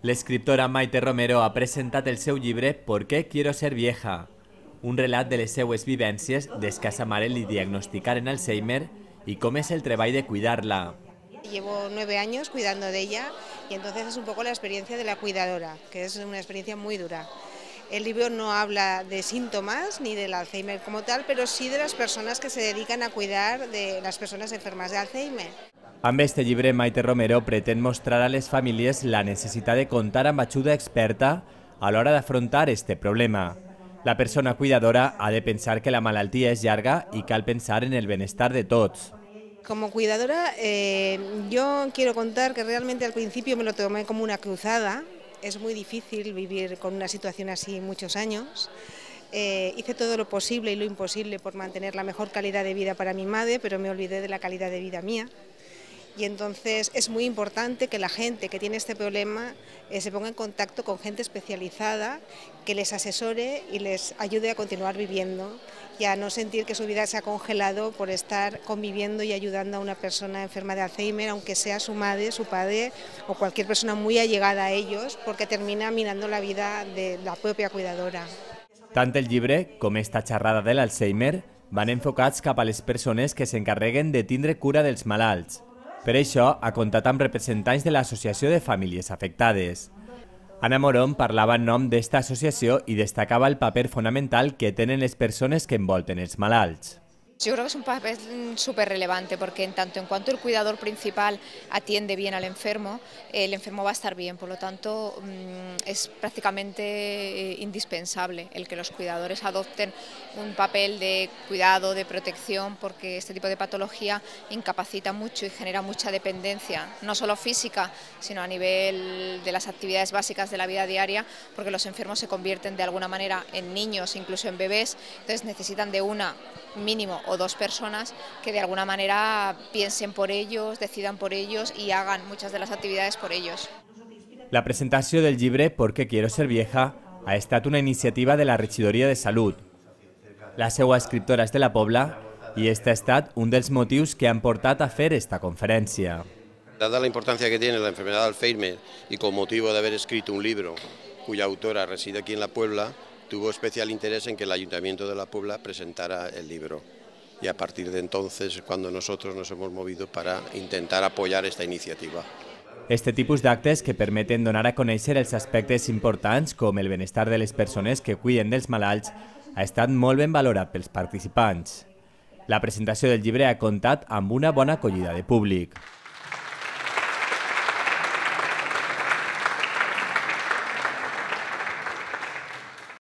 L'escriptora Maite Romero ha presentat el seu llibre ¿Por qué quiero ser vieja? Un relat de les seues vivències des que a sa mare li diagnosticaren Alzheimer i com és el treball de cuidar-la. Llevo 9 años cuidando de ella y entonces es un poco la experiencia de la cuidadora, que es una experiencia muy dura. El libro no habla de síntomas ni del Alzheimer como tal, pero sí de las personas que se dedican a cuidar de las personas enfermas de Alzheimer. Amb este llibre, Maite Romero pretén mostrar a les famílies la necessitat de comptar amb ajuda experta a l'hora d'afrontar este problema. La persona cuidadora ha de pensar que la malaltia és llarga i cal pensar en el benestar de tots. Como cuidadora, yo quiero contar que realmente al principio me lo tomé como una cruzada. Es muy difícil vivir con una situación así muchos años. Hice todo lo posible y lo imposible por mantener la mejor calidad de vida para mi madre, pero me olvidé de la calidad de vida mía. Y entonces es muy importante que la gente que tiene este problema se ponga en contacto con gente especializada que les asesore y les ayude a continuar viviendo y a no sentir que su vida se ha congelado por estar conviviendo y ayudando a una persona enferma de Alzheimer, aunque sea su madre, su padre o cualquier persona muy allegada a ellos, porque termina minando la vida de la propia cuidadora. Tant el llibre com esta xerrada de l'Alzheimer van enfocats cap a les persones que s'encarreguen de tindre cura dels malalts. Per això, ha comptat amb representants de l'Associació de Famílies Afectades. Ana Morón parlava en nom d'esta associació i destacava el paper fonamental que tenen les persones que envolten els malalts. Yo creo que es un papel súper relevante porque en tanto en cuanto el cuidador principal atiende bien al enfermo, el enfermo va a estar bien. Por lo tanto, es prácticamente indispensable el que los cuidadores adopten un papel de cuidado, de protección, porque este tipo de patología incapacita mucho y genera mucha dependencia, no solo física, sino a nivel de las actividades básicas de la vida diaria, porque los enfermos se convierten de alguna manera en niños, incluso en bebés, entonces necesitan de una mínimo o dos personas que de alguna manera piensen por ellos, decidan por ellos y hagan muchas de las actividades por ellos. La presentació del llibre ¿Por qué quiero ser vieja? Ha estat una iniciativa de la Regidoria de Salut. La seva escriptora és de la Pobla i este ha estat un dels motius que han portat a fer esta conferència. Dada la importancia que tiene la enfermedad de Alzheimer y con motivo de haber escrito un libro cuya autora reside aquí en La Puebla, tuvo especial interés en que el Ayuntamiento de La Puebla presentara el libro. Y a partir de entonces es cuando nosotros nos hemos movido para intentar apoyar esta iniciativa. Este tipus d'actes que permeten donar a conèixer els aspectes importants com el benestar de les persones que cuiden dels malalts ha estat molt ben valorat pels participants. La presentació del llibre ha comptat amb una bona acollida de públic.